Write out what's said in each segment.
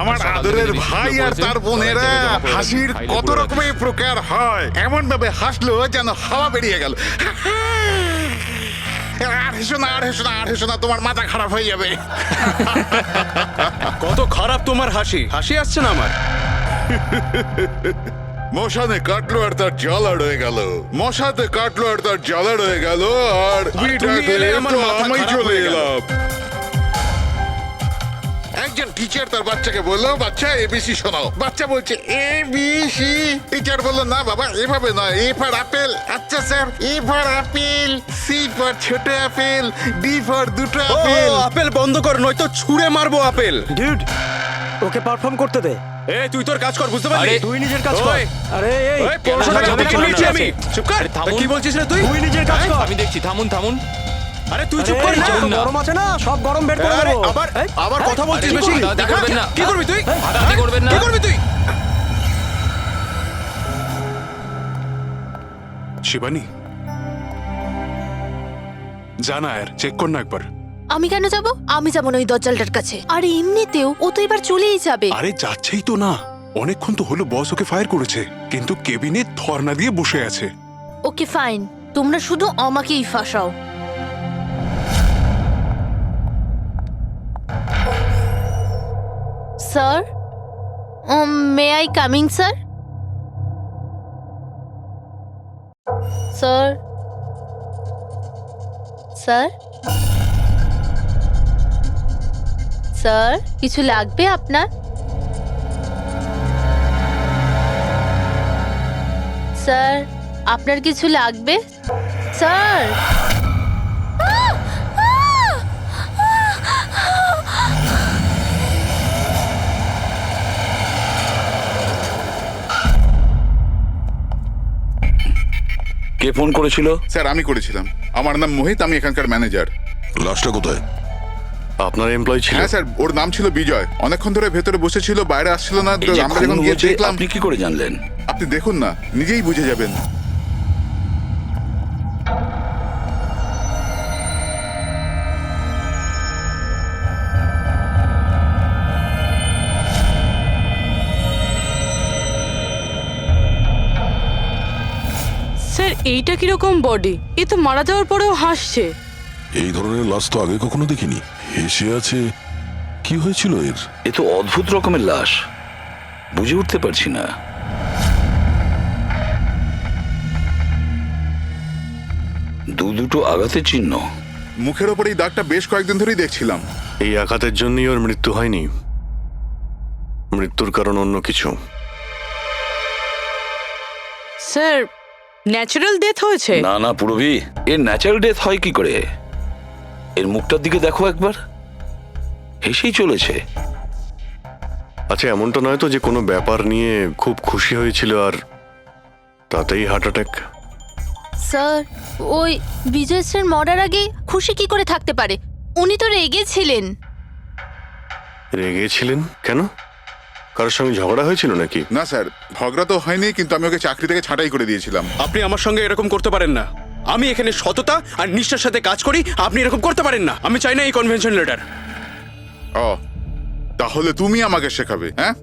আমার আদরের ভাই আর তার বোনেরা হাসির কত রকমের প্রকার হয়, এমন ভাবে হাসলো যেন হাওয়া বেরিয়ে গেল। আর হেসো না, আর হেসো না, আর হেসো না, তোমার মাথা খারাপ হয়ে যাবে। কত খারাপ তোমার হাসি, হাসি আসছে না আমার। মশানে কাটলো আর তার জ্বালা রয়ে গেল, মশাতে কাটলো আর তার জ্বালা রয়ে গেল, আর তুমি এলে আমার মাথা আমি খারাপ চলে হয়ে গেল। এলাম। একজন টিচার তার বাচ্চাকে বললো, বাচ্চা এবিসি শোনাও। বাচ্চা বলছে এবিসি। টিচার বললো, না বাবা এভাবে নয়, এ ফর আপেল। আচ্ছা sir, A for apple, C for ছোট আপেল, ডি ফর দুটো ও আপেল। আপেল বন্ধ কর, নয়তো ছুঁড়ে মারবো আপেল। ডিউড, ওকে পারফর্ম করতে দে। এ তুই তোর কাজ কর, বুঝতে পারলি? তুই নিজের কাজ কর। ওই, আরে এই ওই, পড়াশোনা কেন করতে ঝামেলা বলেছি করছিস? আমি। চুপ কর। আরে থামুন। কি বলছিস রে তুই? তুই নিজের কাজ কর। আমি দেখছি, থামুন থামুন। আরে তুই আরে চুপ কর এই, না। যত গরম আছে না, সব গরম বের করে আরে, দেবো। আবার কথা বলছিস আরে, বেশি। হাতাহাতি দেখা, করবেন না। কি করবি তুই? হাতাহাতি করবেন না। কি করবি তুই? শিবানী, জানা আর চেক কর না একবার। আমি কেন যাব? আমি যাব না ওই দজ্জালটার কাছে। আর এমনিতেও ও তো এবার চলেই যাবে। আরে যাচ্ছেই তো না, অনেকক্ষণ তো হলো বস ওকে ফায়ার করেছে, কিন্তু কেবিনে ধর্ণা দিয়ে বসে আছে। ওকে ফাইন, তোমরা শুধু আমাকেই ফাঁসাও। Sir, may I coming sir? Sir, sir, sir, কিছু লাগবে আপনার? স্যার, আপনার কিছু লাগবে? স্যার, কে ফোন করেছিল? স্যার আমি করেছিলাম, আমার নাম মোহিত, আমি এখানকার ম্যানেজার। লাশটা কোথায়? আপনার এমপ্লয়ি ছিল? হ্যাঁ স্যার, ওর নাম ছিল বিজয়, অনেকক্ষণ ধরে ভেতরে বসেছিল, বাইরে আসছিল না। তো এই যে আমরা খুন যখন গিয়ে হয়েছে, দেখলাম। আপনি কি করে জানলেন? আপনি দেখুন না, নিজেই বুঝে যাবেন। স্যার, এইটা কিরকম বডি? এ তো মারা যাওয়ার পরেও হাসছে। এই ধরনের লাশ তো আগে কখনো দেখিনি। হেসে আছে, কি হয়েছিল এর? এ তো অদ্ভুত রকমের লাশ, বুঝে উঠতে পারছি না। দুটো আঘাতের চিহ্ন। মুখের ওপর এই দাগটা বেশ কয়েকদিন ধরেই দেখছিলাম। এই আঘাতের জন্যই ওর মৃত্যু হয়নি, মৃত্যুর কারণ অন্য কিছু। স্যার, ন্যাচারাল ডেথ হয়েছে? না না পুরবি, এর ন্যাচারাল ডেথ হয় কি করে? এর মুখটার দিকে দেখো একবার, হেসেই চলেছে। আচ্ছা, এমনটা নয় তো যে কোনো ব্যাপার নিয়ে খুব খুশি হয়েছিল আর তাতেই হার্ট অ্যাটাক? স্যার, ওই বিজয় স্যার মরার আগে খুশি কি করে থাকতে পারে? উনি তো রেগেছিলেন। রেগেছিলেন কেন? কারোর সঙ্গে ঝগড়া হয়েছিল নাকি? না স্যার, ঝগড়া তো হয়নি, কিন্তু আমি ওকে চাকরি থেকে ছাঁটাই করে দিয়েছিলাম। আপনি আমার সঙ্গে এরকম করতে পারেন না। আমি এখানে সততা আর নিষ্ঠার সাথে কাজ করি, আপনি এরকম করতে পারেন না। আমি চাই না এই কনভেনশন লেটার। ও, তাহলে তুমি আমাকে শেখাবে? হ্যাঁ,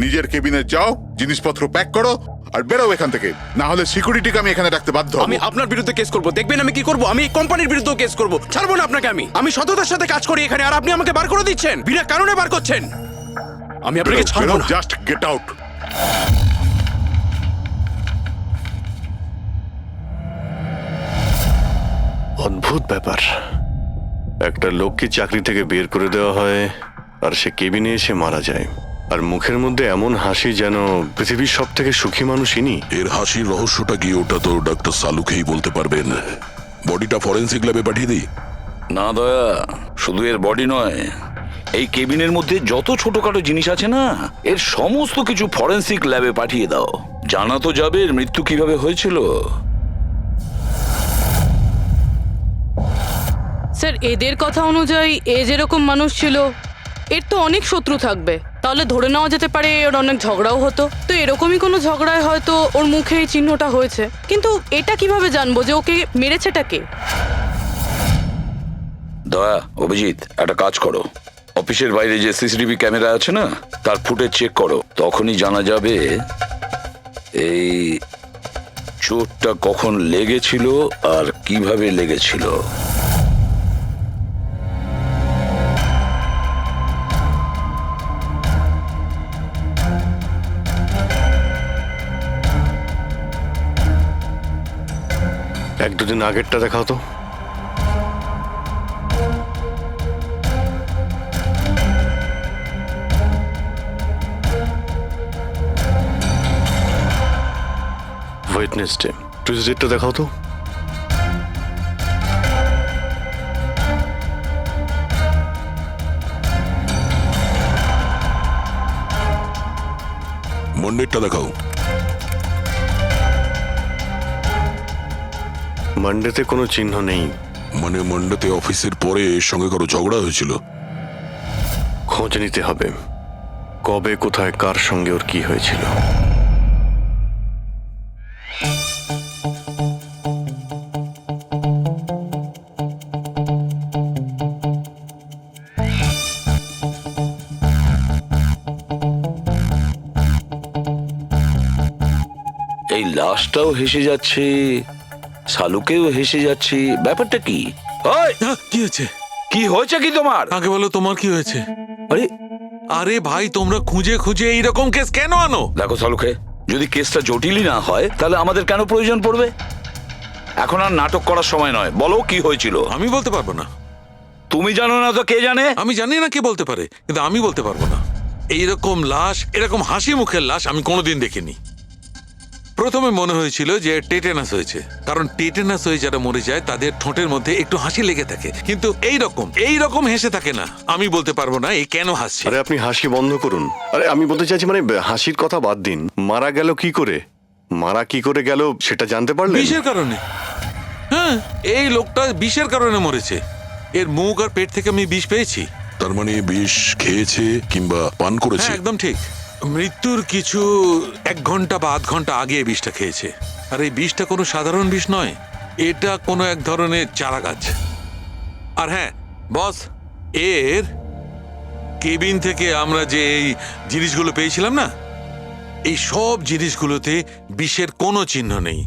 নিজের কেবিনে যাও, জিনিসপত্র প্যাক করো আর বেরো এখান থেকে, না হলে সিকিউরিটিকে আমি এখানে রাখতে বাধ্য হব। আমি আপনার বিরুদ্ধে কেস করব, দেখবেন আমি কি করব। আমি এই কোম্পানির বিরুদ্ধেও কেস করব। ছাড়বো না আপনাকে। আমি সততার সাথে কাজ করি এখানে, আর আপনি আমাকে বার করে দিচ্ছেন, বিনা কারণে বার করছেন। আমি আপনাকে ছাড়বো না। Just get out. অদ্ভুত ব্যাপার, একটা লোককে চাকরি থেকে বের করে দেওয়া হয় আর সে কেবিনে এসে মারা যায়, আর মুখের মধ্যে এমন হাসি যেন পৃথিবীর সব থেকে সুখী মানুষ ইনি। এর হাসির রহস্যটা কি, ওটা তো ডাক্তার সালুকেই বলতে পারবেন। বডিটা ফরেন্সিক ল্যাবে পাঠিয়ে দিই? না দয়া, শুধু এর বডি নয়, এই কেবিনের মধ্যে যত ছোটখাটো জিনিস আছে না, এর সমস্ত কিছু ফরেন্সিক ল্যাবে পাঠিয়ে দাও। জানা তো যাবে এর মৃত্যু কিভাবে হয়েছিল। স্যার, এদের কথা অনুযায়ী এ যেরকম মানুষ ছিল, এর তো অনেক শত্রু থাকবে। তাহলে ধরে নেওয়া যেতে পারে ওর অনেক ঝগড়াও হতো। তো এরকমই কোনো ঝগড়ায় হয়তো ওর মুখে এই চিহ্নটা হয়েছে। কিন্তু এটা কিভাবে জানবো যে ওকে মেরেছেটা কে? দয়া, অভিজিৎ, একটা কাজ করো, অফিসের বাইরে যে সিসিটিভি ক্যামেরা আছে না, তার ফুটেজ চেক করো। তখনই জানা যাবে এই চোটটা কখন লেগেছিল আর কিভাবে লেগেছিল। এক দুদিন আগেরটা দেখাও তো। ওয়েডনেসডে, টিউসডেটা দেখাও তো। মন্ডেরটা দেখাও। মানডেতে কোনো চিহ্ন নেই। মানে মন্ডেতে অফিসের পরে এর সঙ্গে কারো ঝগড়া হয়েছিল? খোঁজ নিতে হবে, কবে কোথায় কার সঙ্গে ওর কি হয়েছিল। এই লাশটাও হেসে যাচ্ছে, শালুকেও হেসে যাচ্ছে, ব্যাপারটা কি? ওই, কি হয়েছে? কি হয়েছে কি তোমার? আগে বলো তোমার কি হয়েছে? আরে আরে ভাই, তোমরা খুঁজে খুঁজে এইরকম কেস কেন আনো? দেখো শালুকে, যদি কেসটা জটিলই না হয় তাহলে আমাদের কেন প্রয়োজন পড়বে? এখন আর নাটক করার সময় নয়, বলো কি হয়েছিল। আমি বলতে পারবো না। তুমি জানো না তো কে জানে? আমি জানি না কে বলতে পারে, কিন্তু আমি বলতে পারবো না। এইরকম লাশ, এরকম হাসি মুখের লাশ আমি কোনোদিন দেখিনি। প্রথমে মনে হয়েছিল যে টেটেনাস হয়েছে, কারণ টেটেনাস হয়ে যারা মরে যায় তাদের ঠোঁটের মধ্যে একটু হাসি লেগে থাকে, কিন্তু এইরকম হেসে থাকে না। আমি বলতে পারবো না এই কেন হাসছে। আরে আপনি হাসি বন্ধ করুন। আরে আমি বলতে চাইছি, মানে হাসির কথা বাদ দিন, মারা গেল কি করে, মারা কি করে গেল সেটা জানতে পারলেন? বিষের কারণে। হ্যাঁ, এই লোকটা বিষের কারণে মরেছে। এর মুখ আর পেট থেকে আমি বিষ পেয়েছি। তার মানে বিষ খেয়েছে কিংবা পান করেছে? হ্যাঁ, একদম ঠিক। মৃত্যুর কিছু 1 ঘন্টা বা আধ ঘন্টা আগে এই বিষটা খেয়েছে। আর এই বিষটা কোনো সাধারণ বিষ নয়, এটা কোনো এক ধরনের চারা গাছ। আর হ্যাঁ বস, এর কেবিন থেকে আমরা যে এই জিনিসগুলো পেয়েছিলাম না, এই সব জিনিসগুলোতে বিষের কোনো চিহ্ন নেই।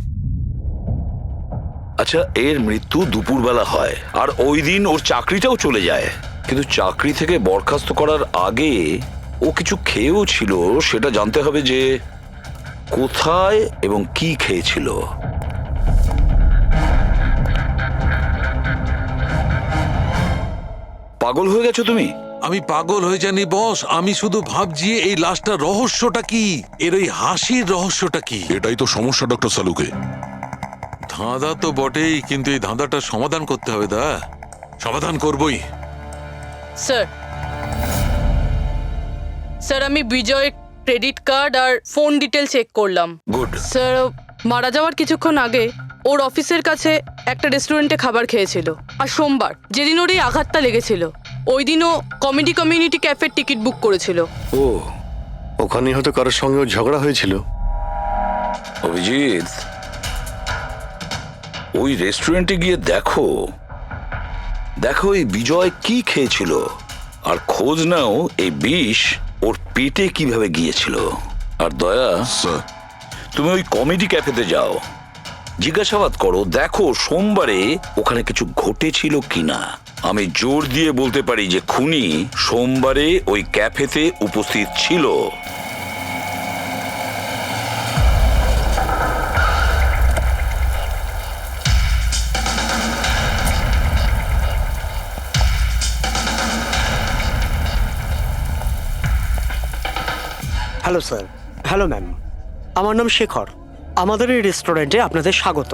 আচ্ছা, এর মৃত্যু দুপুরবেলা হয় আর ওই দিন ওর চাকরিটাও চলে যায়, কিন্তু চাকরি থেকে বরখাস্ত করার আগে ও কিছু খেয়েও ছিল। সেটা জানতে হবে যে কোথায় এবং কি খেয়েছিল। পাগল হয়ে গেছো তুমি? আমি পাগল হয়ে জানি বস, আমি শুধু ভাবছি এই লাশটার রহস্যটা কি, এর ওই হাসির রহস্যটা কি। এটাই তো সমস্যা ডক্টর সালুকে। ধাঁধা তো বটেই, কিন্তু এই ধাঁধাটার সমাধান করতে হবে। সমাধান করবই। স্যার, স্যার আমি বিজয়ের ক্রেডিট কার্ড আর ফোন ডিটেল চেক করলাম। গুড। স্যার, মারা যাওয়ার কিছুক্ষণ আগে ওর অফিসের কাছে একটা রেস্টুরেন্টে খাবার খেয়েছিল। আর সোমবার, যেদিন ওর এই আঘাতটা লেগেছিল, ওই দিনও কমেডি কমিউনিটি ক্যাফের টিকিট বুক করেছিল। ও, ওখানে হয়তো কারোর সঙ্গে ওর ঝগড়া হয়েছিল। অভিজিৎ, ওই রেস্টুরেন্টে গিয়ে দেখো এই বিজয় কি খেয়েছিল, আর খোঁজ নাও এই বিষ ওর পেটে কিভাবে গিয়েছিল। আর দয়া, স্যার, তুমি ওই কমেডি ক্যাফেতে যাও, জিজ্ঞাসাবাদ করো, দেখো সোমবারে ওখানে কিছু ঘটেছিল কিনা। আমি জোর দিয়ে বলতে পারি যে খুনি সোমবারে ওই ক্যাফেতে উপস্থিত ছিল। Hello sir. হ্যালো ম্যাম, আমার নাম শেখর। আমাদের এই রেস্টুরেন্টে আপনাদের স্বাগত।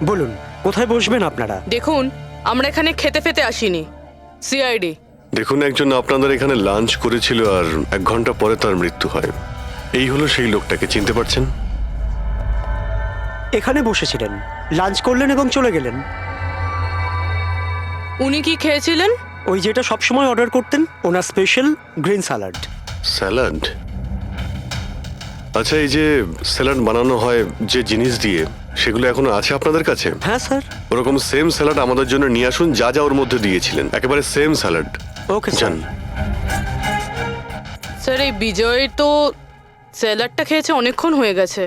বলুন কোথায় বসবেন আপনারা? দেখুন, আমরা এখানে খেতে ফেতে আসিনি, সিআইডি। দেখুন, একজন আপনাদের এখানে লাঞ্চ করেছিল আর 1 ঘন্টা পরে তার মৃত্যু হয়। এই হলো সেই লোকটাকে, চিনতে পারছেন? এখানে বসেছিলেন, লাঞ্চ করলেন এবং চলে গেলেন। উনি কি খেয়েছিলেন? ওই যেটা সবসময় অর্ডার করতেন, ওনার স্পেশাল গ্রিন স্যালাড। স্যালাড? আচ্ছা, এই যে স্যালাড বানানো হয় যে জিনিস দিয়ে, সেগুলো এখনো আছে আপনাদের কাছে? হ্যাঁ স্যার। ওরকম সেম স্যালাড আমাদের জন্য নিয়ে আসুন, যা যা ওর মধ্যে দিয়েছিলেন, একেবারে সেম স্যালাড। ওকে জান। স্যার। স্যার এই বিজয় তো স্যালাডটা খেয়েছে অনেকক্ষণ হয়ে গেছে,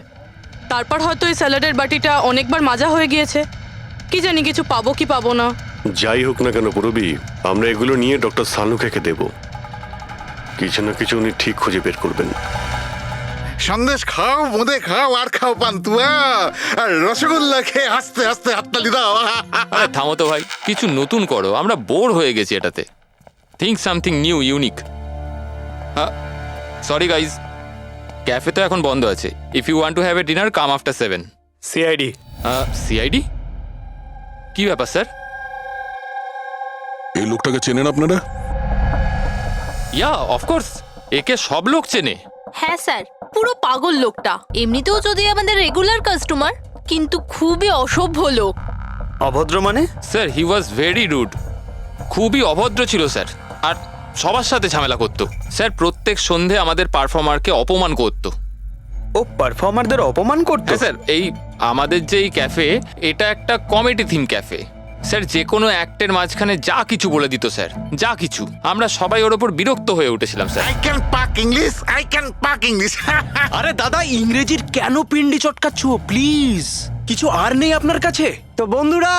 তারপর হয়তো এই স্যালাডের বাটিটা অনেকবার মাজা হয়ে গিয়েছে। কি জানি কিছু পাবো কি পাবো না। যাই হোক না কেন পুরবি, আমরা এগুলো নিয়ে ডক্টর সালুকে দেব। কিছু না কিছু উনি ঠিক খুঁজে বের করবেন। সন্দেশ খাও, বোঁদে খাও, আর খাও পান্তুয়া, আর রসগোল্লা খেয়ে হাসতে হাসতে হাততালি দাও। আরে থামো তো ভাই, কিছু নতুন করো, আমরা বোর হয়ে গেছি এটাতে। Think something new, unique. Sorry guys, cafe তো এখন বন্ধ আছে। If you want to have a dinner, come after 7। CID. CID? কি ব্যাপার স্যার? এই লোকটাকে চেনেন আপনারা? ইয়া অফকোর্স, একে সব লোক চেনে। হ্যাঁ স্যার, পুরো পাগল লোকটা। এমনিতেও যদি আমাদের রেগুলার কাস্টমার, কিন্তু খুবই অসভ্য লোক। অভদ্র মানে? Sir he was very rude, খুবই অভদ্র ছিল স্যার। আর সবার সাথে ঝামেলা করতো স্যার। প্রত্যেক সন্ধে আমাদের পারফর্মারকে অপমান করতো। ও পারফর্মারদের অপমান করতো? হ্যাঁ স্যার, এই আমাদের যে এই ক্যাফে, এটা একটা কমেডি থিম ক্যাফে স্যার। যে কোনো অ্যাক্টের মাঝখানে যা কিছু বলে দিত স্যার, যা কিছু। আমরা সবাই ওর ওপর বিরক্ত হয়ে উঠেছিলাম স্যার। আই ক্যান পাক ইংলিশ, আই ক্যান পাক ইংলিশ। আরে দাদা, ইংরেজির কেন পিন্ডি চটকাচ্ছ? প্লিজ, কিছু আর নেই আপনার কাছে? তো বন্ধুরা,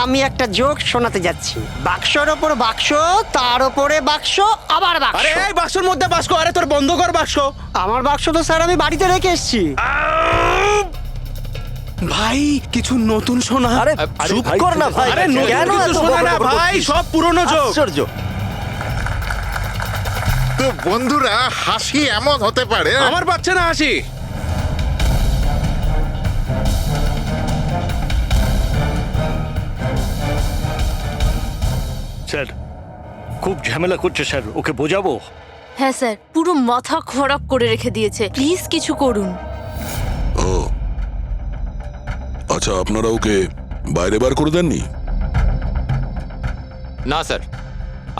আমি একটা জোক শোনাতে যাচ্ছি। বাক্সর ওপর বাক্স, তার ওপরে বাক্স, আবার বাক্স। আরে এই বাক্সর মধ্যে বাক্স, আরে তোর বন্ধ কর বাক্স। আমার বাক্স তো স্যার আমি বাড়িতে রেখে এসেছি। ভাই কিছু নতুন শোনা। আরে চুপ কর না ভাই। আরে নতুন কেন কিছু এত শোনা না বকবক ভাই, করছিস? সব পুরনো জোক। আশ্চর্য। তো বন্ধুরা, হাসি এমন হতে পারে। আমার বাচ্চা না হাসি। স্যার খুব ঝামেলা করছে স্যার, ওকে বোঝাবো? হ্যাঁ স্যার, পুরো মাথা খারাপ করে রেখে দিয়েছে। প্লিজ কিছু করুন। ও আচ্ছা, আপনারা ওকে বাইরে বার করে দেননি? না স্যার,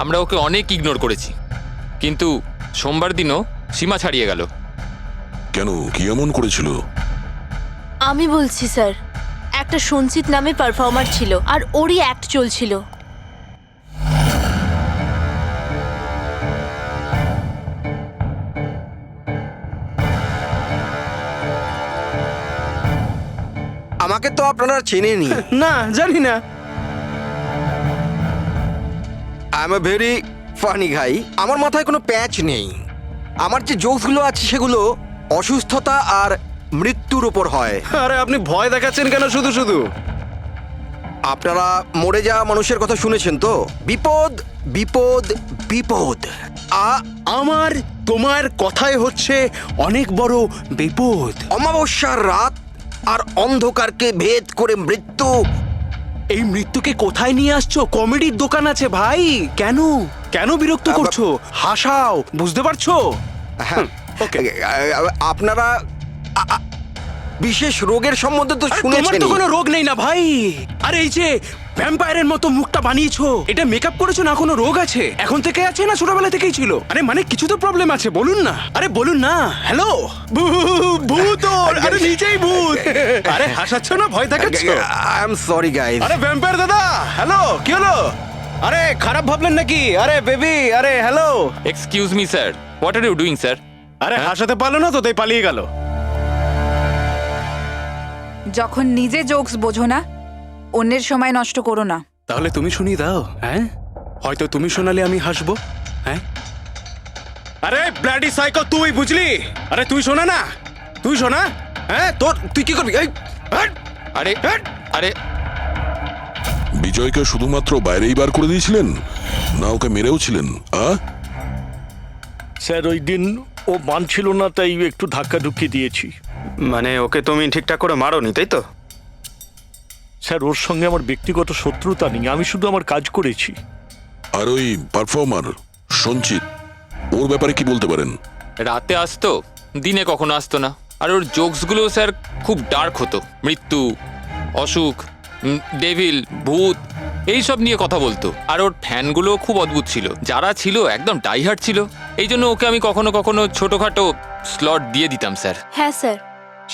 আমরা ওকে অনেক ইগনোর করেছি, কিন্তু সোমবার দিনও সীমা ছাড়িয়ে গেল। কেন, কি এমন করেছিল? আমি বলছি স্যার, একটা সঞ্চিত নামে পারফর্মার ছিল, আর ওরই অ্যাক্ট চলছিল। আমাকে তো আপনারা চেনেনি। না, জানি না। I am a very funny guy. আমার মাথায় কোনো প্যাচ নেই। আমার যে জোকসগুলো আছে সেগুলো অসুস্থতা আর মৃত্যুর উপর হয়। আরে আপনি ভয় দেখাচ্ছেন কেন শুধু শুধু? আপনারা মরে যাওয়া মানুষের কথা শুনেছেন তো? বিপদ বিপদ বিপদ। আমার তোমার কথাই হচ্ছে অনেক বড় বিপদ। অমাবস্যার রাত আর অন্ধকারকে ভেদ করে মৃত্যু। এই মৃত্যুকে কোথায় নিয়ে আসছো? কমেডির দোকান আছে ভাই। কেন কেন বিরক্ত করছো? হাসাও, বুঝতে পারছো? হ্যাঁ, ওকে। আপনারা বিশেষ রোগের সম্বন্ধে তো তোমার শুনেছেন। তো কোনো রোগ নেই না ভাই। আরে এই যে ভ্যাম্পায়ারের মতো মুখটা বানিয়েছো, এটা মেকআপ করেছো না? কোনো রোগ আছে? এখন থেকে আছে না ছোটবেলা থেকেই ছিল? আরে মানে কিছু তো প্রবলেম আছে, বলুন না। আরে বলুন না। হ্যালো, ভূত! আরে নিজেই ভূত। আরে হাসাচ্ছ না, ভয় দেখাচ্ছ? I am sorry guys. আরে ভ্যাম্পায়ার দাদা, হ্যালো, কি হলো? আরে খারাপ ভাবলেন নাকি? আরে বেবি, আরে hello. Excuse me sir, what are you doing sir? আরে হাসাতে পারলো না তো, তাই পালিয়ে গেল। যখন নিজে জোকস বোঝো না, অন্যের সময় নষ্ট করো না। তাহলে তুমি শুনিয়ে দাও। হ্যাঁ, হয়তো তুমি শোনালে আমি হাসবো। হ্যাঁ, আরে ব্লাডি সাইকো, তুই বুঝলি? আরে তুই শোনা না, তুই শোনা। হ্যাঁ, তোর তুই কি করবি? এই আরে আরে বিজয়কে শুধুমাত্র বাইরেই বার করে দিয়েছিলেন, না ওকে মেরেও ছিলেন? স্যার ওই দিন ও মানছিল না, তাই একটু ধাক্কা ঢুকিয়ে দিয়েছি। মানে ওকে তুমি ঠিকঠাক করে মারোনি, তাই তো? স্যার ওর সঙ্গে আমার ব্যক্তিগত শত্রুতা নেই, আমি শুধু আমার কাজ করেছি। আর ওই পারফর্মার সঞ্চিত, ওর ব্যাপারে কি বলতে পারেন? রাতে আসতো, দিনে কখনো আসতো না। আর ওর জোকসগুলো স্যার খুব ডার্ক হতো। মৃত্যু, অসুখ, ডেভিল, ভূত, এইসব নিয়ে কথা বলতো। আর ওর ফ্যানগুলো খুব অদ্ভুত ছিল, যারা ছিল একদম ডাইহার্ট ছিল। এই জন্য ওকে আমি কখনো কখনো ছোটখাটো স্লট দিয়ে দিতাম স্যার। হ্যাঁ স্যার,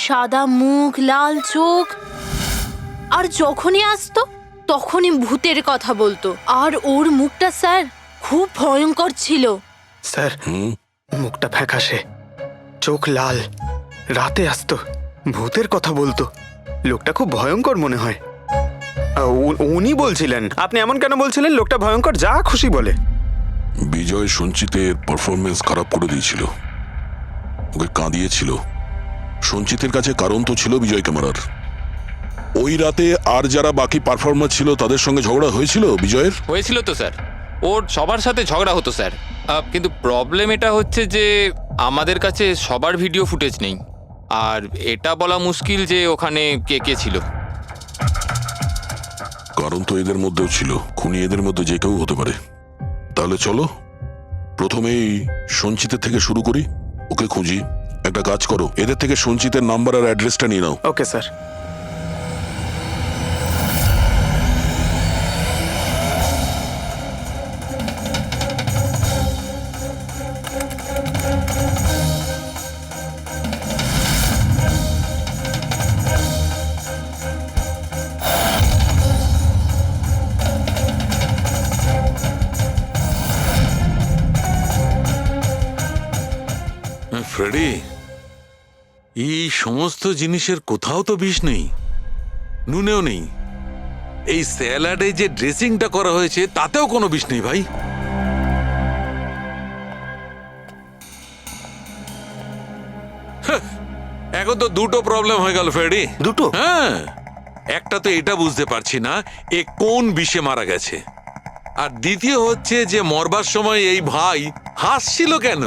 সাদা মুখ, লাল চোখ, আর যখনই আসতো তখনই ভূতের কথা বলতো। আর ওর মুখটা স্যার খুব ভয়ঙ্কর ছিল। স্যার, মুখটা ফ্যাকাশে, চোখ লাল, রাতে আসতো, ভূতের কথা বলতো। লোকটা খুব ভয়ঙ্কর মনে হয়। উনি বলছিলেন। আপনি এমন কেন বলছিলেন? লোকটা ভয়ঙ্কর, যা খুশি বলে। বিজয় সঞ্চিতের পারফরমেন্স খারাপ করে দিয়েছিল, ওকে কাঁদিয়েছিল। সঞ্চিতের কাছে কারণ তো ছিল বিজয়কে মারার। ওই রাতে আর যারা বাকি পারফর্মার ছিল তাদের সঙ্গে ঝগড়া হয়েছিল বিজয়ের। হয়েছিল তো স্যার, ওর সবার সাথে ঝগড়া হতো স্যার। কিন্তু প্রবলেম এটা হচ্ছে যে আমাদের কাছে সবার ভিডিও ফুটেজ নেই, আর এটা বলা মুশকিল যে ওখানে কে কে ছিল। কারণ তো এদের মধ্যেও ছিল, খুনি এদের মধ্যে যে কেউ হতে পারে। তাহলে চলো প্রথমেই সঞ্চিতের থেকে শুরু করি, ওকে খুঁজি। একটা কাজ করো, এদের থেকে সঞ্চিতের নাম্বার আর অ্যাড্রেসটা নিয়ে নাও। Okay sir. ফ্রেডি, এই সমস্ত জিনিসের কোথাও তো বিষ নেই, নুনেও নেই। এই স্যালাডে যে ড্রেসিংটা করা হয়েছে তাতেও কোনো বিষ নেই ভাই। এখন তো দুটো প্রবলেম হয়ে গেল ফ্রেডি। দুটো? হ্যাঁ, একটা তো এটা বুঝতে পারছি না এ কোন বিষে মারা গেছে, আর দ্বিতীয় হচ্ছে যে মরবার সময় এই ভাই হাসছিল কেন।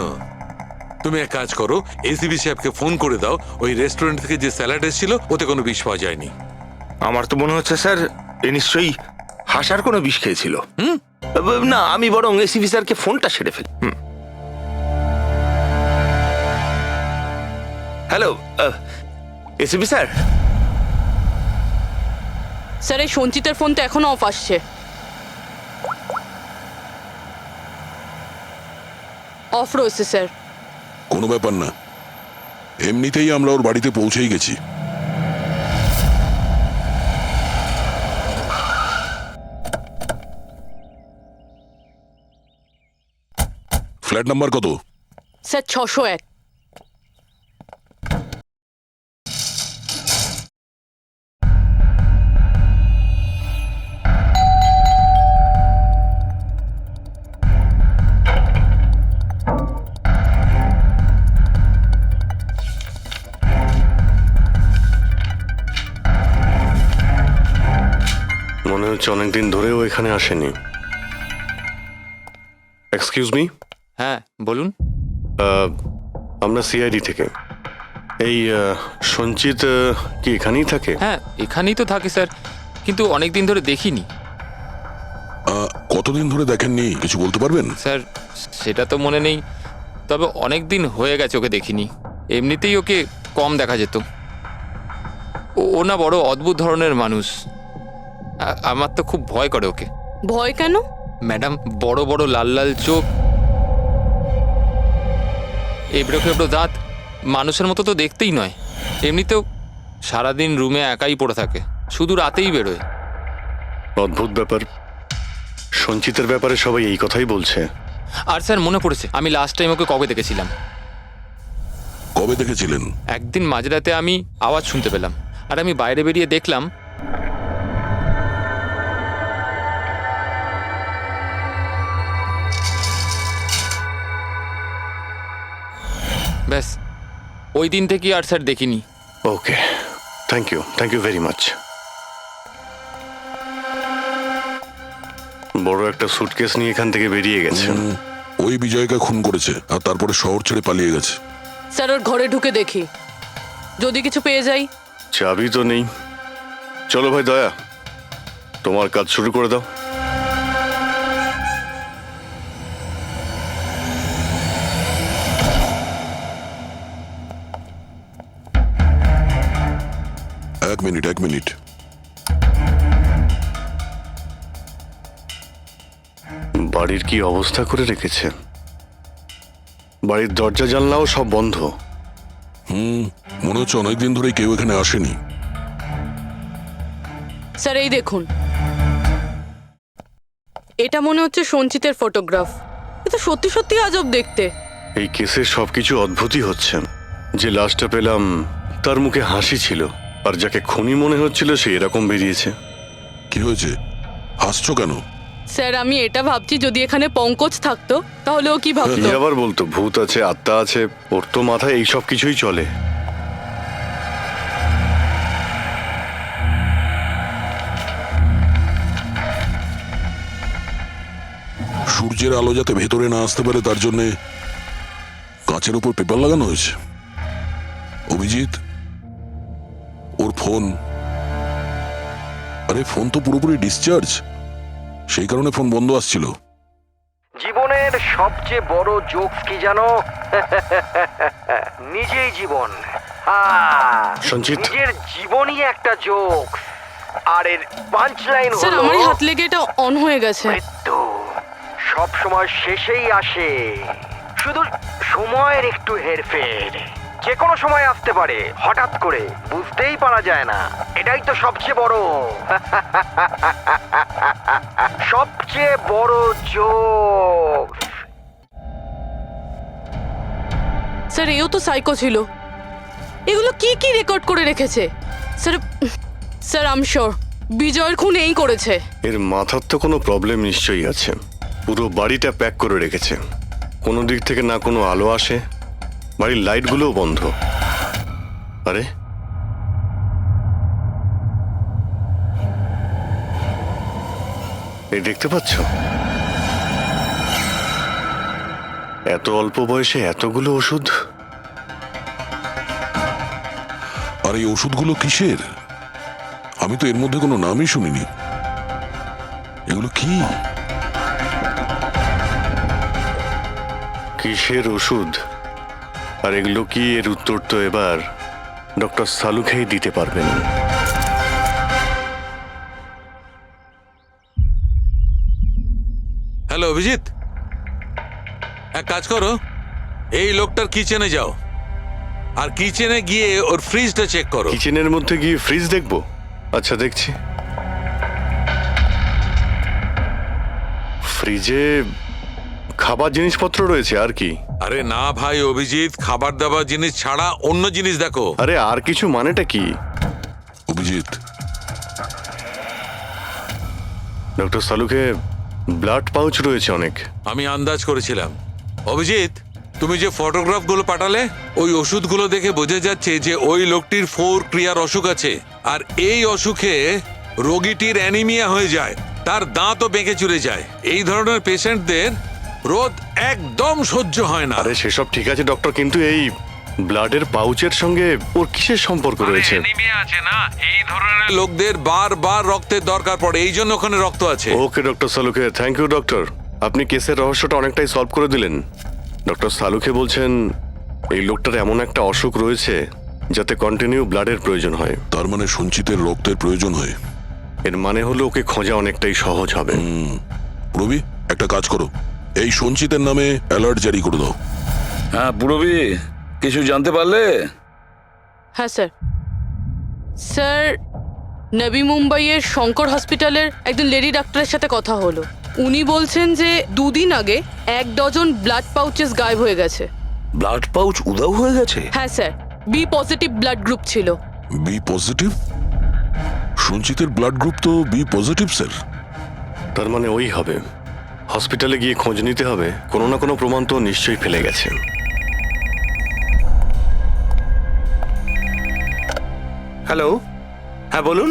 তুমি এক কাজ করো, এসিবি সাহেবকে ফোন করে দাও, ওই রেস্টুরেন্ট থেকে যে স্যালাড এসেছিল ওতে কোনো বিষ পাওয়া যায়নি। আমার তো মনে হচ্ছে স্যার এ নিশ্চয়ই হাসার কোনো বিষ খেয়েছিল। না, আমি বরং এসিবি স্যারকে ফোনটা সেরে ফেলি। Hello ACB sir. স্যার এই সঞ্চিতের ফোন তো এখনো অফ আসছে। অফ রয়েছে স্যার। কোনো ব্যাপার না, এমনিতেই আমরা ওর বাড়িতে পৌঁছেই গেছি। ফ্ল্যাট নাম্বার কত? স্যার 601। মনে হচ্ছে অনেকদিন ধরেও এখানে আসেনি। Excuse me. হ্যাঁ বলুন। আমরা সিআইডি থেকে। এই সঞ্চিত কি এখানেই থাকে? হ্যাঁ এখানেই তো থাকে স্যার, কিন্তু অনেক দিন ধরে দেখিনি। কতদিন ধরে দেখেননি কিছু বলতে পারবেন? স্যার সেটা তো মনে নেই, তবে অনেক দিন হয়ে গেছে ওকে দেখিনি। এমনিতেই ওকে কম দেখা যেত। ও না বড় অদ্ভুত ধরনের মানুষ, আমার তো খুব ভয় করে ওকে। ভয় কেন? ম্যাডাম, বড় বড় লাল লাল চোখ, এবড়ো খেবড়ো দাঁত, মানুষের মতো তো দেখতেই নয়। এমনিতেও সারাদিন রুমে একাই পড়ে থাকে, শুধু রাতেই বেরোয়। অদ্ভুত ব্যাপার। সঞ্চিতের ব্যাপারে সবাই এই কথাই বলছে। আর স্যার মনে পড়েছে, আমি লাস্ট টাইম ওকে কবে দেখেছিলাম। কবে দেখেছিলেন? একদিন মাঝরাতে আমি আওয়াজ শুনতে পেলাম, আর আমি বাইরে বেরিয়ে দেখলাম ব্যাস। ওই দিন থেকে আর স্যার দেখিনি। ওকে, থ্যাংক ইউ ভেরি মাচ। বড় একটা সুটকেস নিয়ে এখান থেকে বেরিয়ে গেছে। ওই বিজয়কে খুন করেছে আর তারপরে শহর ছেড়ে পালিয়ে গেছে। স্যার ওর ঘরে ঢুকে দেখি, যদি কিছু পেয়ে যাই। চাবি তো নেই। চলো ভাই দয়া, তোমার কাজ শুরু করে দাও। এক মিনিট। বাড়ির কি অবস্থা করে রেখেছে। বাড়ির দরজা জানলাও সব বন্ধ। মনে হচ্ছে অনেকদিন ধরে কেউ এখানে আসেনি। স্যার এই দেখুন, এটা মনে হচ্ছে সঞ্চিতের ফটোগ্রাফ। এটা সত্যি সত্যি আজব দেখতে। এই কেসের সবকিছু অদ্ভুতই হচ্ছে। যে লাশটা পেলাম তার মুখে হাসি ছিল, আর যাকে খুনি মনে হচ্ছিল সে এরকম বেরিয়েছে। কি হয়েছে, হাসছো কেন? স্যার আমি এটা ভাবছি যদি এখানে পঙ্কজ থাকতো তাহলে ও কি কি ভাবতো। আবার বলতো ভূত আছে, আত্মা আছে, ওর তো মাথায় এই সব কিছুই চলে। সূর্যের আলো যাতে ভেতরে না আসতে পারে তার জন্য কাঁচের উপর পেপার লাগানো হয়েছে। অভিজিৎ, ওর ফোন, আরে ফোন তো পুরোপুরি ডিসচার্জ, সেই কারণে ফোন বন্ধ আসছিল। জীবনের সবচেয়ে বড় জোকস কি জানো? নিজেই জীবন। সঞ্চিত, নিজের জীবনই একটা জোকস, আর এর পাঞ্চ লাইন স্যার হলো আমারই হাত লেগে এটা অন হয়ে গেছে। মৃত্যু সব সময় শেষেই আসে, শুধু সময়ের একটু হেরফের। যে কোনো সময় আসতে পারে, হঠাৎ করে বুঝতেই পারা যায় না। এটাই তো সবচেয়ে বড় সবচেয়ে বড় জোক। স্যার এও তো সাইকো ছিল। এগুলো কি কি রেকর্ড করে রেখেছে? Sir sir I am sure বিজয়ের খুন এই করেছে। এর মাথার তো কোনো প্রবলেম নিশ্চয়ই আছে। পুরো বাড়িটা প্যাক করে রেখেছে, কোনো দিক থেকে না কোনো আলো আসে, বাড়ির লাইটগুলোও বন্ধ। আরে এই দেখতে পাচ্ছ, এত অল্প বয়সে এতগুলো ওষুধ। আর এই ওষুধগুলো কিসের? আমি তো এর মধ্যে কোনো নামই শুনিনি। এগুলো কি? কিসের ওষুধ আর এগুলো কি, এর উত্তর তো এবার ডক্টর সালুখেই দিতে পারবেন। হ্যালো অভিজিৎ, এক কাজ করো, এই লোকটার কিচেনে যাও আর কিচেনে গিয়ে ওর ফ্রিজটা চেক করো। কিচেনের মধ্যে গিয়ে ফ্রিজ দেখবো? আচ্ছা দেখছি। ফ্রিজে খাবার জিনিসপত্র রয়েছে, আর কি? আরে না ভাই অভিজিৎ, খাবার দাবার জিনিস ছাড়া অন্য জিনিস দেখো। আরে আর কিছু মানেটা কি? অভিজিৎ, ডক্টর সালুকে ব্লাড পাউচ রয়েছে অনেক। আমি আন্দাজ করেছিলাম। অভিজিৎ, তুমি যে ফটোগ্রাফগুলো পাঠালে ওই ওষুধগুলো দেখে বোঝা যাচ্ছে যে ওই লোকটির 4 ক্রিয়ার অসুখ আছে, আর এই অসুখে রোগীটির অ্যানিমিয়া হয়ে যায়, তার দাঁতও বেঁকে চুরে যায়। এই ধরনের পেশেন্টদের রোদ একদম সহ্য হয় না। আরে সেসব ঠিক আছে ডক্টর, কিন্তু এই ব্লাডের পাউচের সঙ্গে ওর কিসের সম্পর্ক রয়েছে? অ্যানিমিয়া আছে না, এই ধরনের লোকদের বারবার রক্তের দরকার পড়ে, এই জন্য ওখানে রক্ত আছে। ওকে ডক্টর সালুকে, থ্যাংক ইউ ডক্টর, আপনি কেসের রহস্যটা অনেকটাই সলভ করে দিলেন। ডক্টর সালুকে বলছেন এই লোকটার এমন একটা অসুখ রয়েছে যাতে কন্টিনিউ ব্লাডের প্রয়োজন হয়। তার মানে সঞ্চিতের রক্তের প্রয়োজন হয়। এর মানে হলো ওকে খোঁজা অনেকটাই সহজ হবে। রবি, একটা কাজ করো, এই সঞ্চিতের নামে অ্যালার্ট জারি করে দাও। হ্যাঁ পুরবি, কিছু জানতে পারলে? হ্যাঁ স্যার। স্যার নবী মুম্বাইয়ের শঙ্কর হসপিটালের একজন লেডি ডাক্তারের সাথে কথা হলো। উনি বলছেন যে 2 দিন আগে 1 ডজন ব্লাড পাউচেস গায়েব হয়ে গেছে। ব্লাড পাউচ উধাও হয়ে গেছে? হ্যাঁ sir, B positive blood group ছিল। B positive? সঞ্চিতের ব্লাড গ্রুপ তো বি পজিটিভ স্যার। তার মানে ওই হবে। হসপিটালে গিয়ে খোঁজ নিতে হবে, কোনো না কোনো প্রমাণ তো নিশ্চয়ই ফেলে গেছে। হ্যালো, হ্যাঁ বলুন।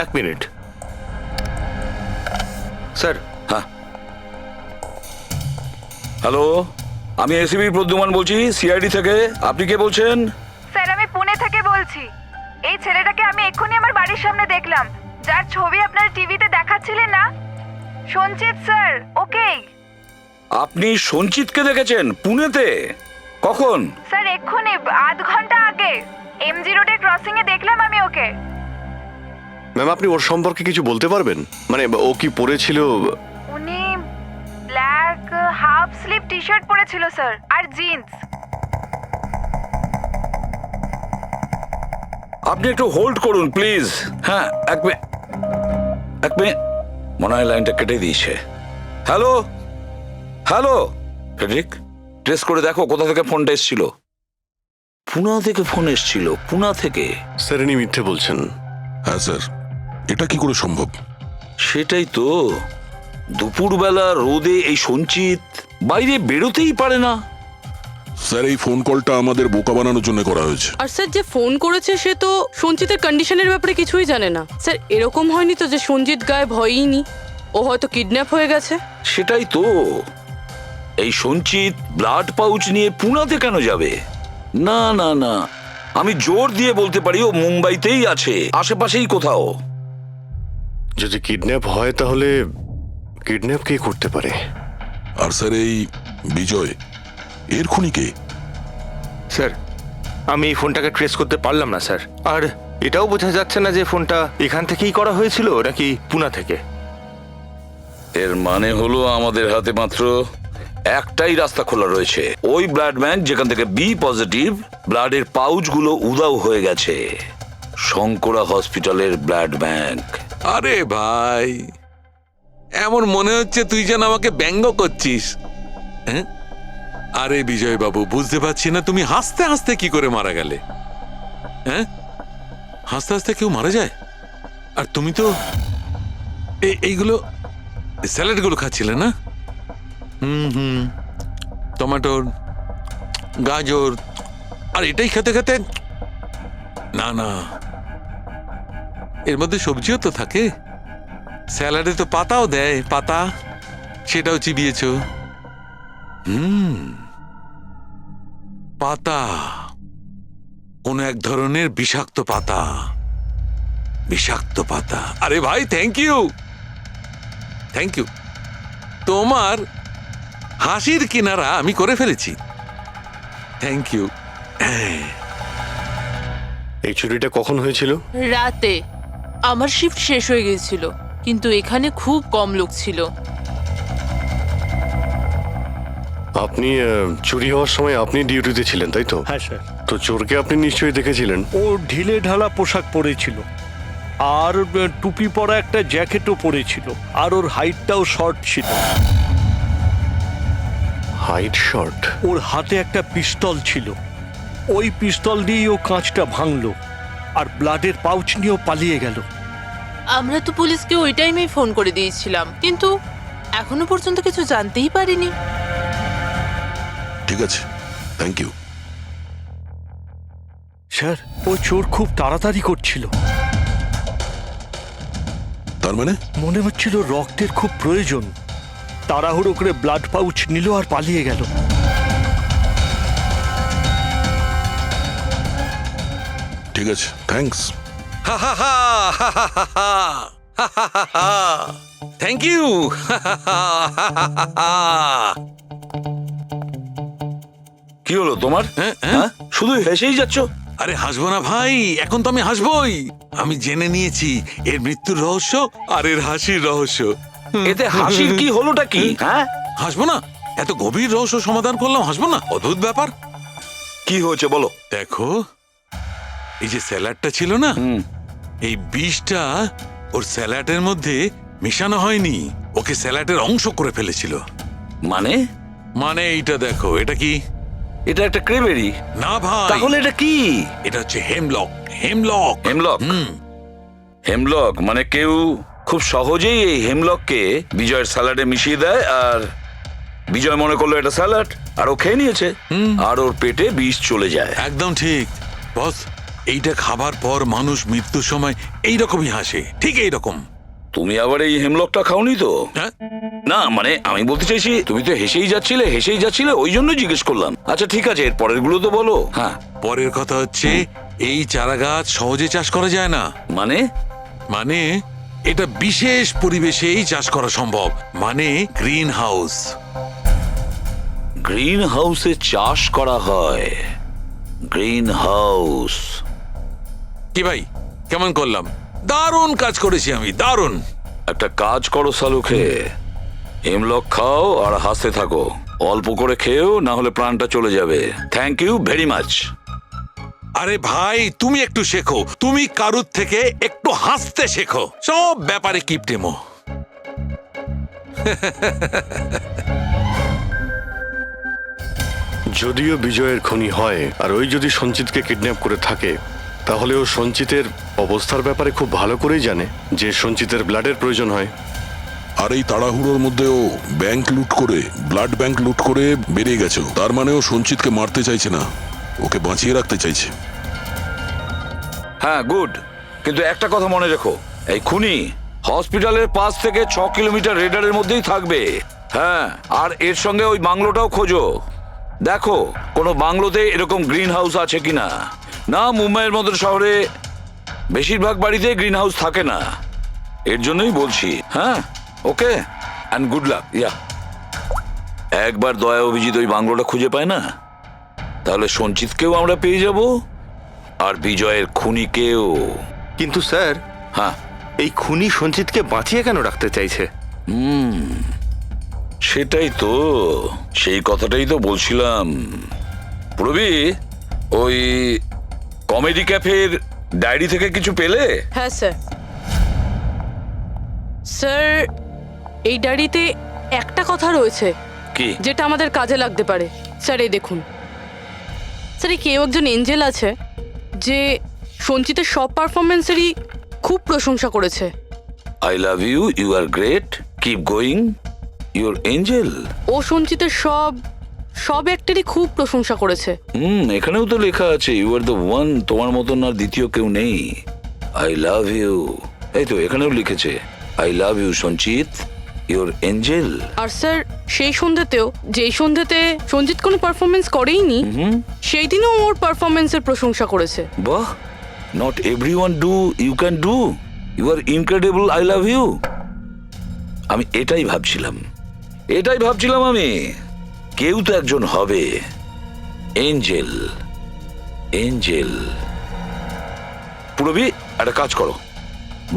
1 মিনিট স্যার। হ্যাঁ হ্যালো, আমি এসিবি প্রদ্যুমান বলছি, সিআইডি থেকে। আপনি কে বলছেন? স্যার আমি পুনে থেকে বলছি। এই ছেলেটাকে আমি এক্ষুনি আমার বাড়ির সামনে দেখলাম, যার ছবি আপনারা টিভিতে দেখাচ্ছিলেন না, সঞ্চিত স্যার। ওকেই। আপনি সঞ্চিতকে দেখেছেন পুনেতে? কখন? স্যার এক্ষুনি 1/2 ঘন্টা আগে এমজি রোডের ক্রসিং এ দেখলাম আমি ওকে। ম্যাম আপনি ওর সম্পর্কে কিছু বলতে পারবেন? মানে ও কি পরেছিল? উনি black half sleeve T shirt পরেছিল স্যার, আর জিন্স। আপনি একটু হোল্ড করুন প্লিজ। হ্যাঁ এক মিনিট, মনে হয় লাইনটা কেটে দিয়েছে। হ্যালো হ্যালো, ফেডরিক, ট্রেস করে দেখো কোথা থেকে ফোনটা এসেছিল। পুনা থেকে ফোন এসেছিল, পুনা থেকে। স্যার ইনি মিথ্যে বলছেন। হ্যাঁ স্যার, এটা কি করে সম্ভব? সেটাই তো, দুপুরবেলা রোদে এই সঞ্চিত বাইরে বেরোতেই পারে না। স্যার, এই ফোন কলটা আমাদের বোকা বানানোর জন্য করা হয়েছে। আর স্যার যে ফোন করেছে সে তো সঞ্জিতের কন্ডিশনের ব্যাপারে কিছুই জানে না। স্যার এরকম হয়নি তো যে সঞ্জিত গায়েব হয়ইনি, ও হয়তো কিডন্যাপ হয়ে গেছে। সেটাই তো, এই সঞ্চিত ব্লাড পাউচ নিয়ে পুনাতে কেন যাবে? না না না, আমি জোর দিয়ে বলতে পারি ও মুম্বাইতেই আছে, আশেপাশেই কোথাও। যদি কিডন্যাপ হয় তাহলে কিডন্যাপ কে করতে পারে? আর স্যার, এই বিজয় এর খুনি কে? স্যার আমি এই ফোনটাকে ট্রেস করতে পারলাম না স্যার, আর এটাও বোঝা যাচ্ছে না যে ফোনটা এখান থেকেই করা হয়েছিল নাকি পুনা থেকে। এর মানে হলো আমাদের হাতে মাত্র একটাই রাস্তা খোলা রয়েছে, ওই ব্লাড ব্যাংক যেখান থেকে বি পজিটিভ ব্লাডের পাউচগুলো উধাও হয়ে গেছে, শঙ্করা হসপিটালের ব্লাড ব্যাংক। আরে ভাই, এমন মনে হচ্ছে তুই যেন আমাকে ব্যঙ্গ করছিস। হ্যাঁ, আরে বিজয় বাবু, বুঝতে পারছি না তুমি হাসতে হাসতে কি করে মারা গেলে। হ্যাঁ, হাসতে হাসতে কেউ মারা যায়? আর তুমি তো এইগুলো স্যালাডগুলো খাচ্ছিলে না? টমেটোর, গাজর, আর এটাই খেতে খেতে, না না, এর মধ্যে সবজিও তো থাকে। স্যালাডে তো পাতাও দেয়, পাতা, সেটাও চিবিয়েছ। পাতা, কোন এক ধরনের বিষাক্ত পাতা, বিষাক্ত পাতা। আরে ভাই, থ্যাংক ইউ, থ্যাংক ইউ। তোমার হাসির কিনারা আমি করে ফেলেছি, থ্যাংক ইউ। এই চুরিটা কখন হয়েছিল? রাতে। আমার শিফট শেষ হয়ে গিয়েছিল, কিন্তু এখানে খুব কম লোক ছিল। আপনি চুরি হওয়ার সময় আপনি ডিউটিতে ছিলেন, তাই তো? হ্যাঁ স্যার। তো চোরকে আপনি নিশ্চয়ই দেখেছিলেন। ও ঢিলে ঢালা পোশাক পরেছিল, আর টুপি পরা একটা জ্যাকেটও পরেছিল, আর ওর হাইটটাও শর্ট ছিল। Height short? ওর হাতে একটা পিস্তল ছিল, ওই পিস্তল দিয়েই ও কাঁচটা ভাঙলো, আর ব্লাডের পাউচ নিয়েও পালিয়ে গেল। আমরা তো পুলিশকে ওই টাইমেই ফোন করে দিয়েছিলাম, কিন্তু এখনো পর্যন্ত কিছু জানতেই পারিনি। ঠিক আছে, থ্যাংক ইউ। স্যার, ও চোর খুব তাড়াতাড়ি করছিল। তার মানে? মনে হচ্ছিল রক্তের খুব প্রয়োজন, তাড়াহুড়ো করে ব্লাড পাউচ নিল আর পালিয়ে গেল। ঠিক আছে, থ্যাঙ্কস। Thank you. কি হলো তোমার? হ্যাঁ, শুধু হেসেই যাচ্ছ। আরে হাসবো না ভাই, এখন তো আমি হাসবোই। আমি জেনে নিয়েছি এর মৃত্যুর রহস্য আর এর হাসির রহস্য। এতে হাসির কি হলোটা কি? হ্যাঁ, হাসবো না? এত গভীর রহস্য সমাধান করলাম, হাসবো না? অদ্ভুত ব্যাপার। কি হয়েছে বলো। দেখো, এই যে স্যালাডটা ছিল না, এই বিষটা ওর স্যালাডের মধ্যে মিশানো হয়নি, ওকে স্যালাডের অংশ করে ফেলেছিল। মানে? মানে এইটা দেখো, এটা কি? এটা একটা ক্রেবেরি। না ভাই। তাহলে এটা কি? এটা হচ্ছে হেমলক। হেমলক। হেমলক? হেমলক মানে কেউ খুব সহজেই এই হেমলককে বিজয়ের স্যালাডে মিশিয়ে দেয়, আর বিজয় মনে করলো এটা স্যালাড, আর ও খেয়ে নিয়েছে, আর ওর পেটে বিষ চলে যায়। একদম ঠিক বস, এইটা খাবার পর মানুষ মৃত্যুর সময় এইরকমই হাসে, ঠিক এইরকম। তুমি আবার এই হেমলকটা খাওনি তো? না মানে আমি বলতে চাইছি, তুমি তো হেসেই যাচ্ছিলে, ওই জন্য জিজ্ঞেস করলাম। আচ্ছা ঠিক আছে, এর পরের গুলো তো বলো। হ্যাঁ, পরের কথা হচ্ছে এই চারা গাছ সহজে চাষ করা যায় না। মানে? মানে এটা বিশেষ পরিবেশেই চাষ করা সম্ভব, মানে গ্রিন হাউস। গ্রিন হাউসে চাষ করা হয়? Green house? কি ভাই, কেমন করলাম? দারুণ কাজ করেছি আমি, দারুণ। একটা কাজ করো সালুখে, হেমলক খাও আর হাসতে থাকো। অল্প করে খেয়েও, না হলে প্রাণটা চলে যাবে। Thank you very much. আরে ভাই, তুমি একটু শেখো, তুমি কারুর থেকে একটু হাসতে শেখো, সব ব্যাপারে কিপটেমো। যদিও বিজয়ের খুনি হয় আর ওই যদি সঞ্চিতকে কিডন্যাপ করে থাকে, তাহলে ও সঞ্চিতের অবস্থার ব্যাপারে খুব ভালো করেই জানে যে সঞ্চিতের ব্লাডের প্রয়োজন হয়। আর এই তাড়াহুড়োর মধ্যে ও ব্যাংক লুট করে, ব্লাড ব্যাংক লুট করে বেরিয়ে গেছে। তার মানে ও সঞ্চিতকে মারতে চাইছে না, ওকে বাঁচিয়ে রাখতে চাইছে। হ্যাঁ, গুড। কিন্তু একটা কথা মনে রেখো, এই খুনি হসপিটালের 5 থেকে 6 কিলোমিটার রেডারের মধ্যেই থাকবে। হ্যাঁ, আর এর সঙ্গে ওই বাংলোটাও খোঁজো। দেখো কোনো বাংলোতে এরকম গ্রিন হাউস আছে কিনা। না, মুম্বাইয়ের মতো শহরে বেশিরভাগ বাড়িতে গ্রিন হাউস থাকে না। এর জন্যই বলছি। হ্যাঁ, ওকে, অ্যান্ড গুড লাক। ইয়া, একবার দয়া অভিজিৎ ওই বাংলোটা খুঁজে পায় না, তাহলে সঞ্চিতকেও আমরা পেয়ে যাব আর বিজয়ের খুনিকেও। কিন্তু স্যার, হ্যাঁ, এই খুনি সঞ্চিতকে বাঁচিয়ে কেন রাখতে চাইছে? সেটাই তো, সেই কথাটাই তো বলছিলাম। প্রবি, ওই কমেডি ক্যাফের ডায়েরি থেকে কিছু পেলে? হ্যাঁ স্যার। স্যার, এই ডায়েরিতে একটা কথা রয়েছে কি? যেটা আমাদের কাজে লাগতে পারে। স্যার, এই দেখুন। স্যার, এই কেউ একজন এঞ্জেল আছে যে সঞ্চিতের সব পারফরমেন্সেরই খুব প্রশংসা করেছে। I love you, you are great, keep going, your angel. ও সঞ্চিতের সব অ্যাক্টেরই খুব প্রশংসা করেছে। এখানেও তো লেখা আছে ইউ আর দ্য ওয়ান, তোমার মতন আর দ্বিতীয় কেউ নেই। আই লাভ ইউ, এই তো এখানেও লিখেছে আই লাভ ইউ সঞ্চিত, ইউর এঞ্জেল। আর স্যার, সেই সন্ধ্যাতেও, যেই সন্ধ্যাতে সঞ্জিত কোনো পারফরমেন্স করেইনি, সেই দিনও ওর পারফরমেন্সের প্রশংসা করেছে। বাহ, not everyone do, you can do, you are incredible, I love you. আমি এটাই ভাবছিলাম আমি, কেউ তো একজন হবে এঞ্জেল। পুরবি, একটা কাজ করো,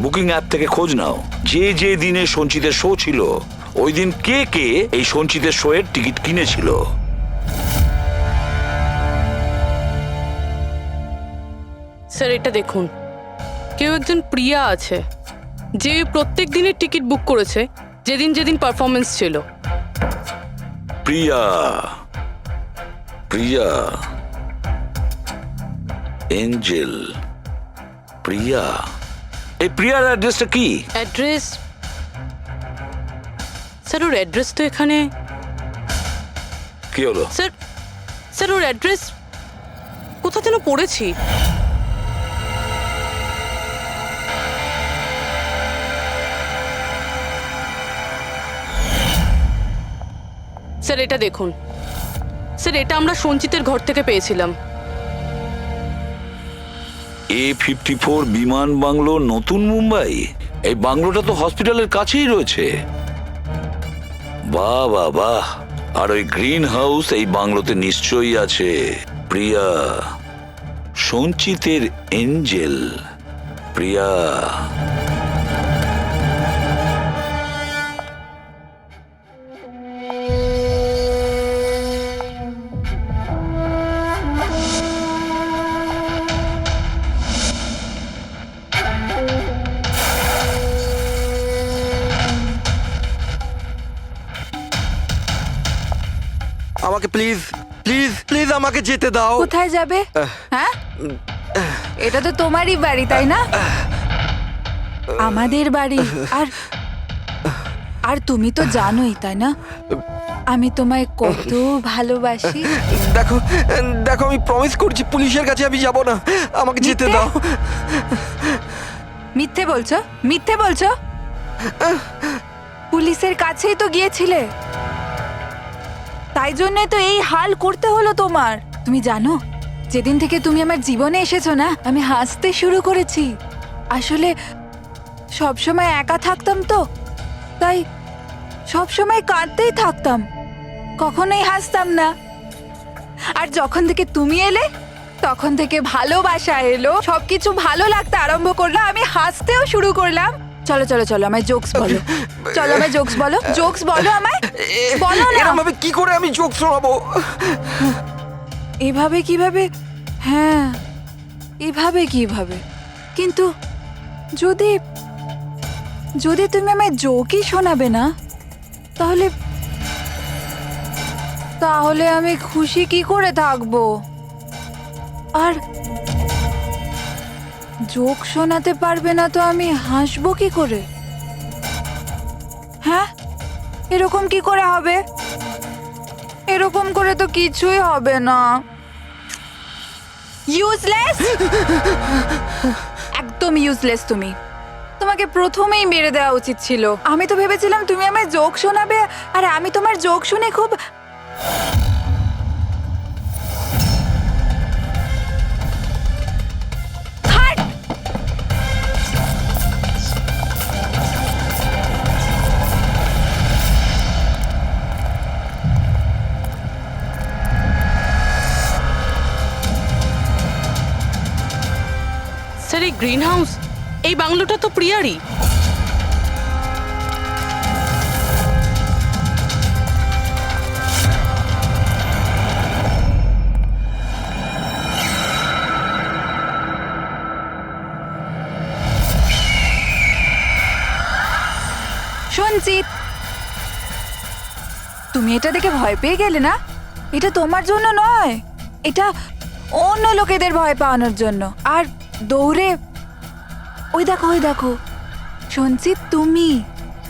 বুকিং অ্যাপ থেকে খোঁজ নাও যে দিনে সঞ্চিতের শো ছিল, ওই দিন কে এই সঞ্চিতের শো এর টিকিট কিনেছিল। স্যার, এটা দেখুন, কেউ একজন প্রিয়া আছে যে প্রত্যেক দিনের টিকিট বুক করেছে যেদিন পারফরমেন্স ছিল। প্রিয়া, এঞ্জেল, প্রিয়া। এই প্রিয়ার অ্যাড্রেসটা কি? অ্যাড্রেস? স্যার, ওর অ্যাড্রেস তো এখানে। কি হলো? স্যার, ওর অ্যাড্রেস কোথা যেন পড়েছি। স্যার, এটা দেখুন। স্যার, এটা আমরা সঞ্চিতের ঘর থেকে পেয়েছিলাম। A54 বিমান বাংলো, নতুন মুম্বাই। এই বাংলোটা তো হসপিটালের কাছেই রয়েছে। বাহ বাহ বাহ। আর ওই গ্রিন হাউস এই বাংলোতে নিশ্চয়ই আছে। প্রিয়া, সঞ্চিতের এঞ্জেল, প্রিয়া। আমাকে প্লিজ প্লিজ প্লিজ আমাকে যেতে দাও। কোথায় যাবে? হ্যাঁ, এটা তো তোমারই বাড়ি, তাই না? আমাদের বাড়ি। আর তুমি তো জানোই, তাই না, আমি তোমায় কত ভালোবাসি। দেখো দেখো, আমি প্রমিস করছি পুলিশের কাছে আমি যাব না, আমাকে যেতে দাও। মিথ্যে বলছো? পুলিশের কাছেই তো গিয়েছিলে, তাই জন্যই তো এই হাল করতে হলো তোমার। তুমি জানো, যেদিন থেকে তুমি আমার জীবনে এসেছো না, আমি হাসতে শুরু করেছি। আসলে সবসময় একা থাকতাম তো, তাই সবসময় কাঁদতেই থাকতাম, কখনোই হাসতাম না। আর যখন থেকে তুমি এলে, তখন থেকে ভালোবাসা এলো, সবকিছু ভালো লাগতে আরম্ভ করলো, আমি হাসতেও শুরু করলাম। চলো চলো চলো, আমায় জোকস বলো। চলো, আমায় জোকস বলো। জোকস বলো আমায়, বলো না। এরকম কি করে আমি জোক শোনাবো? এভাবে কিভাবে? হ্যাঁ, এভাবে কিভাবে? কিন্তু যদি তুমি আমায় জোকই শোনাবে না, তাহলে আমি খুশি কি করে থাকবো? আর জোক শোনাতে পারবে না তো আমি হাসবো কি করে? হ্যাঁ, এরকম কি করে হবে? এরকম করে তো কিছুই হবে না। ইউজলেস, একদম ইউজলেস তুমি। তোমাকে প্রথমেই মেরে দেওয়া উচিত ছিল। আমি তো ভেবেছিলাম তুমি আমায় জোক শোনাবে, আর আমি তোমার জোক শুনে খুব হাট! স্যার, এই গ্রিন হাউস, এই বাংলোটা তো প্রিয়ারই। সঞ্চিত, তুমি এটা দেখে ভয় পেয়ে গেলে না? এটা তোমার জন্য নয়, এটা অন্য লোকেদের ভয় পাওয়ানোর জন্য। আর দৌড়ে ওই দেখো, ওই দেখো সঞ্চিত, তুমি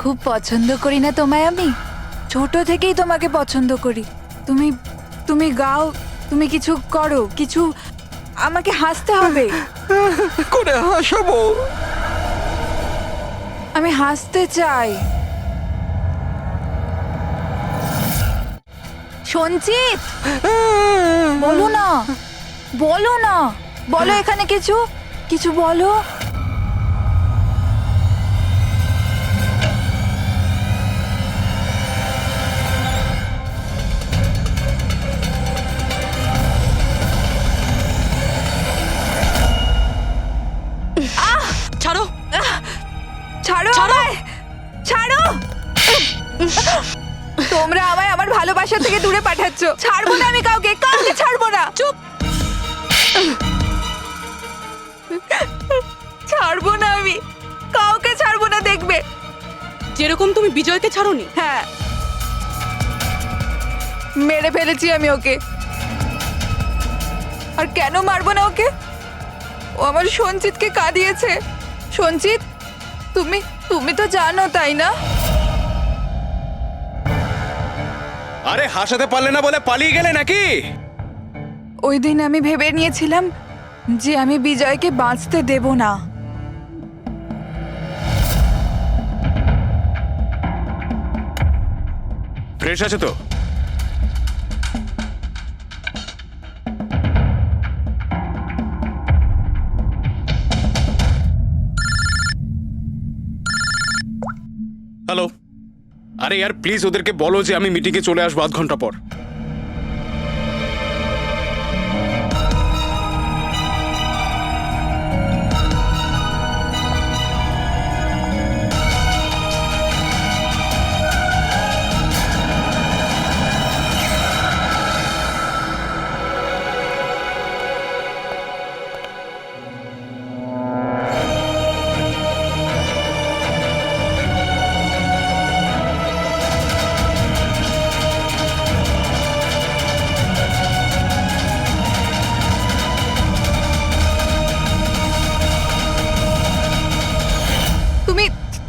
খুব পছন্দ করি না তোমায় আমি? ছোট থেকেই তোমাকে পছন্দ করি। তুমি তুমি গাও, তুমি কিছু করো, কিছু আমাকে হাসতে হবে। করে হাসাবো? আমি হাসতে চাই। সঞ্চিত, বলো না, বলো না, বলো এখানে কিছু কিছু বলো। ছাড়ো, ছাড়ো আমায়, ছাড়ো। তোমরা আমায় আমার ভালোবাসা থেকে দূরে পাঠাচ্ছ। ছাড়বো না আমি কাউকে, কাউকে ছাড়বো না। চুপ। ছাড়বো না আমি, কাউকে ছাড়বো না, দেখবে। যেরকম তুমি বিজয়কে ছাড়োনি। হ্যাঁ, মেরে ফেলেছি আমি ওকে। আর কেন মারবো না ওকে? ও আমার সঞ্চিতকে কাঁদিয়েছে। সঞ্চিত, তুমি তুমি তো জানো, তাই না? আরে হাসাতে পারলে না বলে পালিয়ে গেলে নাকি? ওই দিন আমি ভেবে নিয়েছিলাম যে আমি বিজয়কে বাঁচতে দেব না। ফ্রেশ আছে তো? হ্যালো, আরে यार প্লিজ ওদেরকে বলো যে আমি মিটিংয়ে চলে আসবো আধ ঘন্টা পর।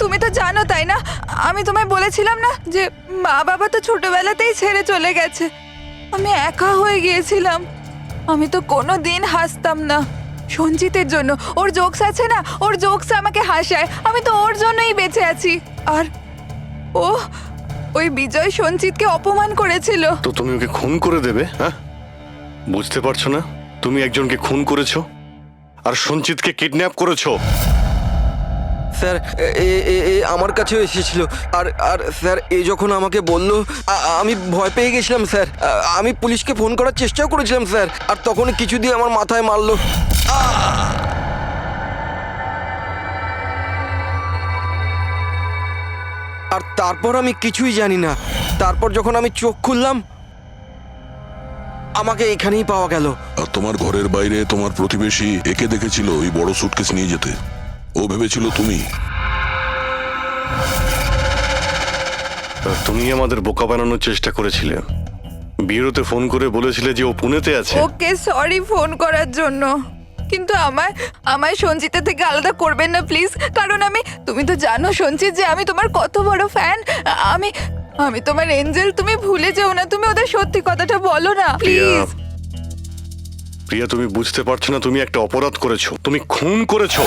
তুমি তো জানো, তাই না? আমি তোমায় বলেছিলাম না যে মা বাবা তো ছোটবেলাতেই ছেড়ে চলে গেছে। আমি একা হয়ে গিয়েছিলাম। আমি তো কোনো দিন হাসতাম না সঞ্জিতের জন্য। ওর জোকস আছে না, ওর জোকস আমাকে হাসায়। আমি তো ওর জন্যই বেঁচে আছি। আর ওই বিজয় সঞ্জিতকে অপমান করেছিল। তো তুমি ওকে খুন করে দেবে? হ্যাঁ, বুঝতে পারছো না? তুমি একজনকে খুন করেছো আর সঞ্চিতকে কিডন্যাপ করেছো। স্যার, আমার কাছেও এসেছিল। আর আর স্যার, যখন আমাকে বলল, আমি ভয় পেয়ে গেছিলাম স্যার। আমি পুলিশকে ফোন করার চেষ্টাও করেছিলাম স্যার। আর তখন কিছু দিয়ে আমার মাথায় মারলো। আর তারপর আমি কিছুই জানি না। তারপর যখন আমি চোখ খুললাম, আমাকে এখানেই পাওয়া গেল। আর তোমার ঘরের বাইরে তোমার প্রতিবেশী একে দেখেছিল ওই বড় সুটকেস নিয়ে যেতে। ও ভেবেছিল তুমি। তুমি আমাদের বোকা বানানোর চেষ্টা করেছিলে। বিয়েরোতে ফোন করে বলেছিলে যে ও পুনেতে আছে। ওকে সরি ফোন করার জন্য, কিন্তু আমায় সঞ্চিতা থেকে আলাদা করবেন না প্লিজ, কারণ তুমি তো জানো সঞ্চিত যে আমি তোমার কত বড় ফ্যান। আমি তোমার এঞ্জেল, তুমি ভুলে যেও না, তুমি ওদের সত্যি কথাটা বলো না প্রিয়া, প্লিজ। প্রিয়া তুমি বুঝতে পারছো না, তুমি একটা অপরাধ করেছো, তুমি খুন করেছো।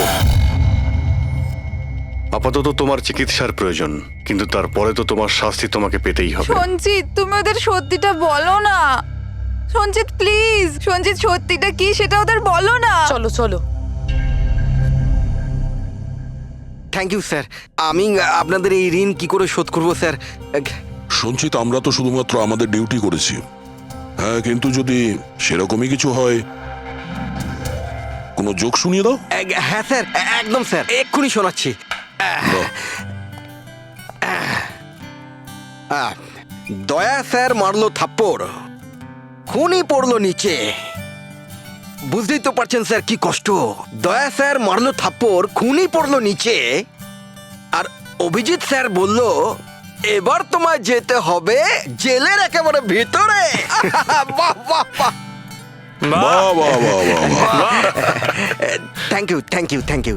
আপাতত তোমার চিকিৎসার প্রয়োজন, কিন্তু তারপরে তো তোমার শাস্তি তোমাকে পেতেই হবে। সঞ্চিত তুমি ওদের সত্যিটা বলো না। সঞ্চিত প্লিজ, সঞ্চিত সত্যিটা কি সেটা ওদের বলো না। চলো চলো। Thank you sir. আমি আপনাদের এই ঋণ কি করে শোধ করব স্যার? সঞ্চিত, আমরা তো শুধুমাত্র আমাদের ডিউটি করেছি। হ্যাঁ, কিন্তু যদি সেরকমই কিছু হয়, কোনো জোক শুনিয়ে দাও। হ্যাঁ স্যার, একদম স্যার, এক্ষুনি শোনাচ্ছি। দয়া স্যার মারলো থাপ্পড়, খুনি পড়লো নিচে। বুঝতেই তো পারছেন স্যার কি কষ্ট। দয়া স্যার মারলো থাপ্পড়, খুনি পড়লো নিচে, আর অভিজিৎ স্যার বলল এবার তোমায় যেতে হবে জেলের একেবারে ভিতরে। বাহ বাহ বাহ। বাহ বাহ বাহ বাহ বাহ। Thank you thank you thank you.